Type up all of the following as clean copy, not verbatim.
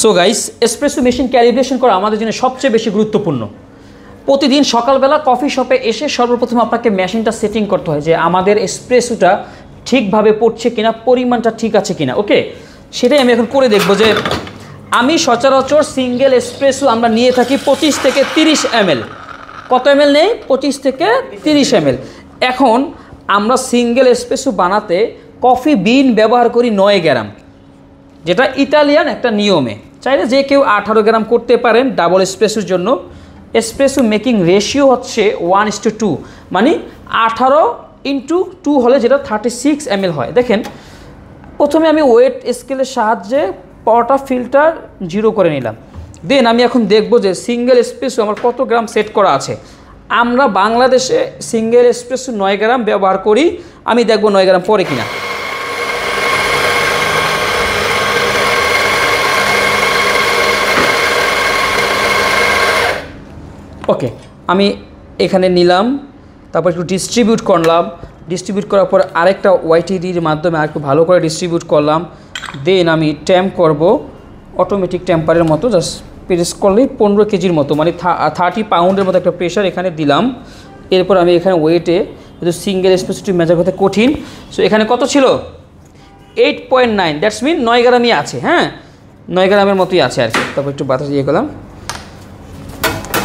So guys, espresso machine calibration করা আমাদের জন্য সবচেয়ে বেশি গুরুত্বপূর্ণ। প্রতিদিন সকালবেলা কফি শপে এসে সর্বপ্রথম আপনাকে মেশিনটা সেটিং করতে হয় যে আমাদের এসপ্রেসোটা ঠিকভাবে পড়ছে কিনা, পরিমাণটা ঠিক আছে কিনা। ওকে, সেটাই আমি এখন করে দেখব। যে আমি সচরাচর সিঙ্গেল এসপ্রেসো আমরা নিয়ে থাকি 25 থেকে 30 ml। কত ml নেই? 25 থেকে 30 ml। এখন আমরা সিঙ্গেল এসপ্রেসো বানাতে কফি বিন ব্যবহার করি 9 গ্রাম, যেটা ইতালিয়ান একটা নিয়মে। চাইলে যে কেউ 18 গ্রাম করতে পারেন ডাবল এসপ্রেসোর জন্য। এসপ্রেসো মেকিং রেশিও হচ্ছে 1:2, মানে 18:2 হলে যেটা 36 ml হয়। দেখেন, প্রথমে আমি ওয়েট স্কেলের সাহায্যে পটা ফিল্টার 0 করে নিলাম। দেন আমি এখন দেখব যে সিঙ্গেল এসপ্রেসো আমার কত গ্রাম সেট করা আছে। আমরা বাংলাদেশে সিঙ্গেল এসপ্রেসো 9 গ্রাম ব্যবহার করি। আমি দেখব 9 গ্রাম পরে কিনা। ওকে, আমি এখানে নিলাম, তারপর একটু ডিস্ট্রিবিউট করলাম। ডিস্ট্রিবিউট করার পর আরেকটা ওয়াইটিডির মাধ্যমে আর একটু ভালো করে ডিস্ট্রিবিউট করলাম। দেন আমি ট্যাম্প করব, অটোমেটিক ট্যাম্পারের মতো। জাস্ট প্রেস করলেই 15 কেজির মতো, মানে 30 পাউন্ডের মতো একটা প্রেশার এখানে দিলাম। এরপর আমি এখানে ওয়েটে, যেহেতু সিঙ্গেল এসপ্রেসোটি মেজার করতে কঠিন, সো এখানে কত ছিল? 8.9, দ্যাটস মিন 9 গ্রামই আছে। হ্যাঁ, 9 গ্রামের মতোই আছে আর কি। তারপর একটু বাতাস দিয়ে করলাম।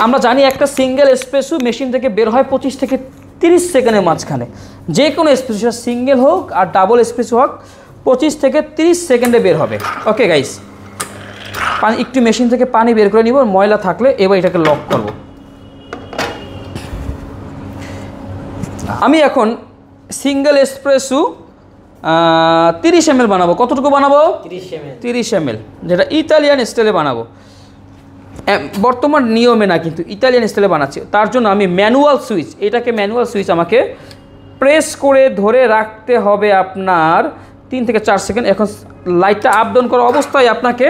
আমরা জানি একটা সিঙ্গেল এসপ্রেসো মেশিন থেকে বের হয় 25 থেকে 30 সেকেন্ডের মাঝখানে। যে কোনো এসপ্রেসো, সিঙ্গেল হোক আর ডাবল এসপ্রেসো হোক, 25 থেকে 30 সেকেন্ডে বের হবে। ওকে গাইস, পানি একটু মেশিন থেকে পানি বের করে নিব, ময়লা থাকলে। এবার এটাকে লক করব। আমি এখন সিঙ্গেল এসপ্রেসো 30 ml বানাবো। কতটুকু বানাবো? 30 ml, যেটা ইতালিয়ান স্টাইলে বানাবো। বর্তমান নিয়মে না, কিন্তু ইতালিয়ান স্টাইলে বানাচ্ছি। তার জন্য আমি ম্যানুয়াল সুইচ, এটাকে ম্যানুয়াল সুইচ আমাকে প্রেস করে ধরে রাখতে হবে আপনার 3 থেকে 4 সেকেন্ড। এখন লাইটটা আপ ডাউন করা অবস্থায় আপনাকে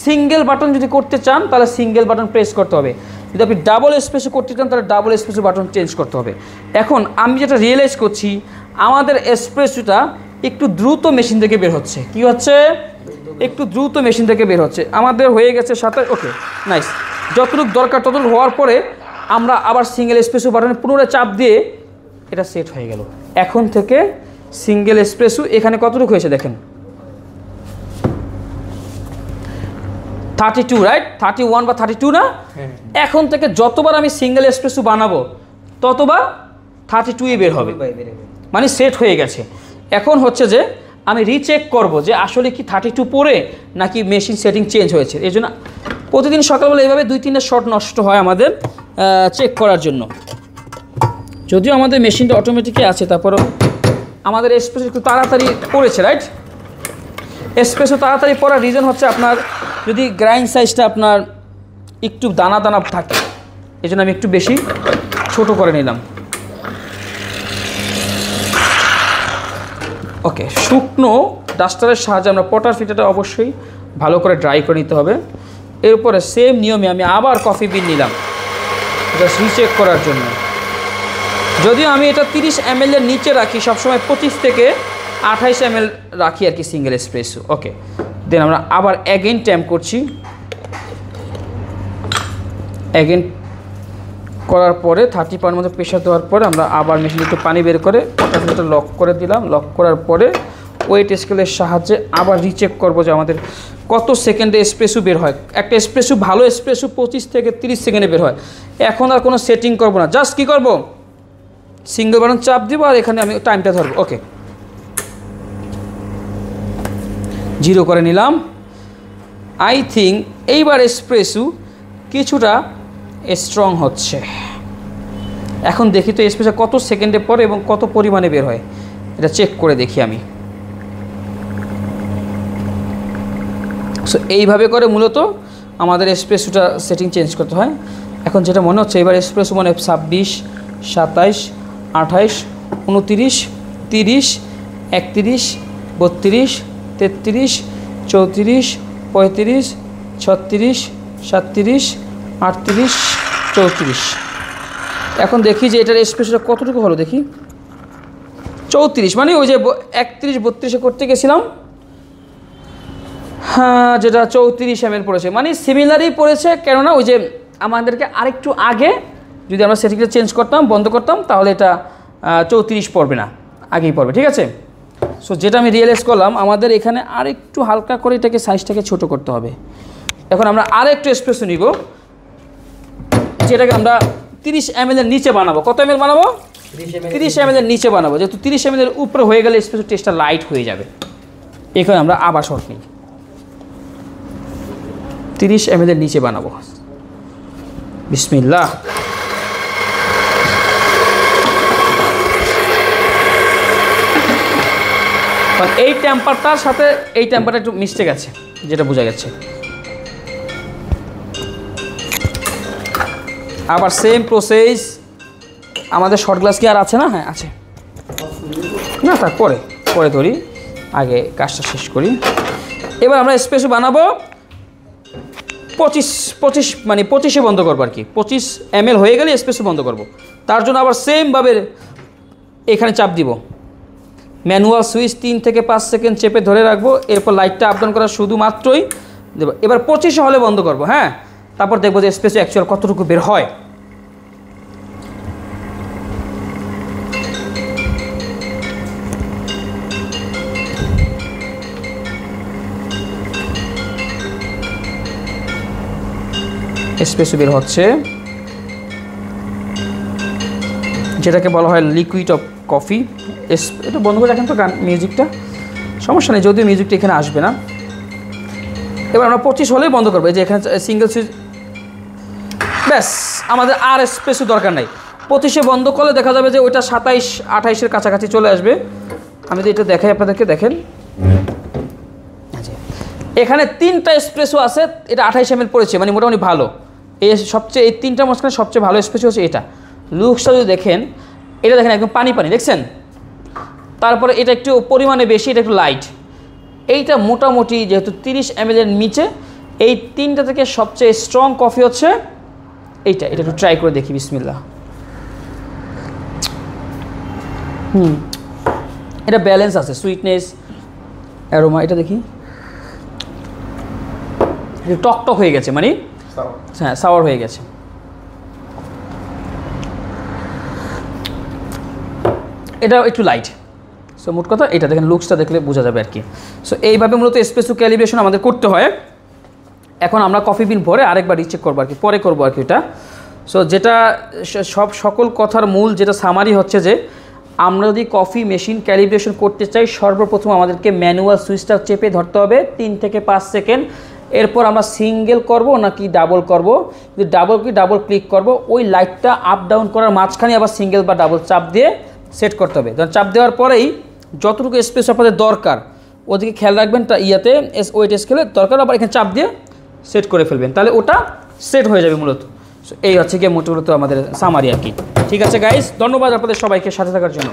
সিঙ্গেল বাটন যদি করতে চান তাহলে সিঙ্গেল বাটন প্রেস করতে হবে। যদি আপনি ডাবল এসপ্রেসো করতে চান তাহলে ডাবল এসপ্রেসো বাটন চেঞ্জ করতে হবে। এখন আমি যেটা রিয়েলাইজ করছি, আমাদের এসপ্রেসোটা একটু দ্রুত মেশিন থেকে বের হচ্ছে। কি হচ্ছে? একটু দ্রুত মেশিন থেকে বের হচ্ছে। আমাদের হয়ে গেছে 27। ওকে, নাইস। যতটুকু দরকার ততটুকু হওয়ার পরে আমরা আবার সিঙ্গেল এসপ্রেসো বাটনে পুনরায় চাপ দিয়ে এটা সেট হয়ে গেল। এখন থেকে সিঙ্গেল এসপ্রেসো এখানে কতটুকু হয়েছে দেখেন, 32, রাইট? 31 বা 32 না? এখন থেকে যতবার আমি সিঙ্গেল এসপ্রেসো বানাবো ততবার 32ই বের হবে, মানে সেট হয়ে গেছে। এখন হচ্ছে যে আমি রিচেক করব যে আসলে কি 32 পড়ে নাকি মেশিন সেটিং চেঞ্জ হয়েছে। এই জন্য প্রতিদিন সকালবেলা এইভাবে 2-3টা শট নষ্ট হয় আমাদের চেক করার জন্য। যদিও আমাদের মেশিনটা অটোমেটিকই আছে, তারপরও আমাদের এসপ্রেসো একটু তাড়াতাড়ি পড়েছে, রাইট? এসপ্রেসো তাড়াতাড়ি পড়ার রিজন হচ্ছে আপনার যদি গ্রাইন্ড সাইজটা আপনার একটু দানা দানা থাকে, এই জন্য আমি একটু বেশি ছোট করে নিলাম। ওকে, শুকনো ডাস্টারের সাহায্যে আমরা পটার ফিল্টারটা অবশ্যই ভালো করে ড্রাই করে নিতে হবে। এরপরে সেম নিয়মে আমি আবার কফি বিন নিলাম জাস্ট রিচেক করার জন্য। যদিও আমি এটা 30 ml এর নিচে রাখি, সবসময় 25 থেকে 28 ml রাখি আর কি সিঙ্গেল এসপ্রেসো। ওকে, দেন আমরা আবার অ্যাগেন ট্যাম্প করছি। অ্যাগেন করার পরে 30 পাউন্ড মতো প্রেশার দেওয়ার পরে আমরা আবার মেশিনে একটু পানি বের করে পটাটা লক করে দিলাম। লক করার পরে ওয়েট স্কেলের সাহায্যে আবার রিচেক করব যে আমাদের কত সেকেন্ডে এসপ্রেসো বের হয়। একটা এসপ্রেসো, ভালো এসপ্রেসো 25 থেকে 30 সেকেন্ডে বের হয়। এখন আর কোনো সেটিং করব না, জাস্ট কী করব, সিঙ্গেল বাটন চাপ দিব আর এখানে আমি টাইমটা ধরবো। ওকে, 0 করে নিলাম। আই থিঙ্ক এইবার এসপ্রেসো কিছুটা স্ট্রং হচ্ছে। এখন দেখি তো এসপ্রেসো কত সেকেন্ডে পরে এবং কত পরিমাণে বের হয়, এটা চেক করে দেখি আমি। সো এইভাবে করে মূলত আমাদের এসপ্রেসোটা সেটিং চেঞ্জ করতে হয়। এখন যেটা মনে হচ্ছে এবার এসপ্রেসো মনে 26, 27, 28, 29, 30, 31, 32, 33, 34, 35, 36, 37, 38, 34। এখন দেখি যে এটার এসপ্রেসোটা কতটুকু হলো দেখি। 34, মানে ওই যে 31, 32 করতে গেছিলাম হ্যাঁ, যেটা 34 ml পড়েছে, মানে সিমিলারই পড়েছে, কেননা ওই যে আমাদেরকে আরেকটু আগে যদি আমরা সেটিংটা চেঞ্জ করতাম, বন্ধ করতাম, তাহলে এটা 34 পড়বে না, আগেই পড়বে। ঠিক আছে, সো যেটা আমি রিয়েলাইজ করলাম, আমাদের এখানে আরেকটু হালকা করে এটাকে সাইজটাকে ছোট করতে হবে। এখন আমরা আরেকটু এসপ্রেসো নিব, যেটাকে আমরা 30 ml এর নিচে বানাবো। কত ml বানাবো? 30 ml এর নিচে বানাবো, যেহেতু 30 ml এর উপরে হয়ে গেলে এসপ্রেসো টেস্টটা লাইট হয়ে যাবে। এখানে আমরা আবার শর্ট নিই, 30 ml এর নিচে বানাবো। বিসমিল্লাহ। এই টেম্পারটার সাথে এই টেম্পারটা একটু মিস্টেক আছে, যেটা বোঝা গেছে। আবার সেম প্রসেস, আমাদের শর্ট গ্লাস কি আর আছে না? হ্যাঁ আছে, না তারপরে পরে ধরি, আগে কাজটা শেষ করি। এবার আমরা এসপ্রেসো বানাবো 25 মানে 25-এ বন্ধ করবো আর কি। 25 ml হয়ে গেলে এসপ্রেসো বন্ধ করব। তার জন্য আবার সেমভাবে এখানে চাপ দিব, ম্যানুয়াল সুইচ 3 থেকে 5 সেকেন্ড চেপে ধরে রাখবো, এরপর লাইটটা আপ ডাউন করা শুধুমাত্রই দেবো। এবার 25 হলে বন্ধ করবো। হ্যাঁ, তারপর দেখবো যে এসপ্রেসো অ্যাকচুয়াল কতটুকু বের হয়। এসপ্রেসো বের হচ্ছে, যেটাকে বলা হয় লিকুইড অফ কফি। এটা বন্ধ করে রাখেন তো গান, মিউজিকটা, সমস্যা নেই, যদিও মিউজিকটা এখানে আসবে না। এবার আমরা 25 হলেই বন্ধ করবো। এই যে এখানে সিঙ্গেল সুইচ, ব্যাস, আমাদের আর এসপ্রেসো দরকার নাই। 25-এ বন্ধ করলে দেখা যাবে যে ওইটা 27-28-এর কাছাকাছি চলে আসবে। আমি তো এটা দেখাই আপনাদেরকে, দেখেন এখানে 3টা এসপ্রেসো আছে, এটা 28 ml পড়েছে, মানে মোটামুটি ভালো। এই সবচেয়ে, এই 3টার মাঝখানে সবচেয়ে ভালো এসপ্রেসো হচ্ছে এটা। লুকসটা যদি দেখেন, এটা দেখেন একদম পানি পানি, দেখছেন? তারপরে এটা একটু পরিমাণে বেশি, এটা একটু লাইট। এইটা মোটামুটি যেহেতু 30 ml এর নিচে, এই 3টা থেকে সবচেয়ে স্ট্রং কফি হচ্ছে এইটা। এটা একটু ট্রাই করে দেখি, বিসমিল্লাহ। এটা ব্যালেন্স আছে, সুইটনেস, অ্যারোমা, এটা দেখি টক টক হয়ে গেছে, মানে হ্যাঁ সাওয়ার হয়ে গেছে। এটা একটু লাইট। সো মোট কথা এটা দেখেন, লুকসটা দেখলে বোঝা যাবে আর কি। সো এইভাবে মূলত এসপ্রেসো ক্যালিব্রেশন আমাদের করতে হয়। এখন আমরা কফি বিন ভরে আরেকবার রিচেক করবো আর কি, পরে করবো আর কি এটা। সো যেটা সকল কথার মূল যেটা সামারি হচ্ছে যে, আমরা যদি কফি মেশিন ক্যালিব্রেশন করতে চাই, সর্বপ্রথম আমাদেরকে ম্যানুয়াল সুইচটা চেপে ধরতে হবে 3 থেকে 5 সেকেন্ড। এরপর আমরা সিঙ্গেল করব নাকি ডাবল করব, যদি ডাবল ক্লিক করব, ওই লাইটটা আপ ডাউন করার মাঝখানে আবার সিঙ্গেল বা ডাবল চাপ দিয়ে সেট করতে হবে। তখন চাপ দেওয়ার পরেই যতটুকু স্পেস আপনাদের দরকার ওদিকে খেয়াল রাখবেন, ইয়াতে ওয়েট স্কেলে দরকার, আবার এখানে চাপ দিয়ে সেট করে ফেলবেন, তাহলে ওটা সেট হয়ে যাবে মূলত। এই হচ্ছে গিয়ে মূলত আমাদের সামারি আর কি। ঠিক আছে গাইস, ধন্যবাদ আপনাদের সবাইকে সাথে থাকার জন্য।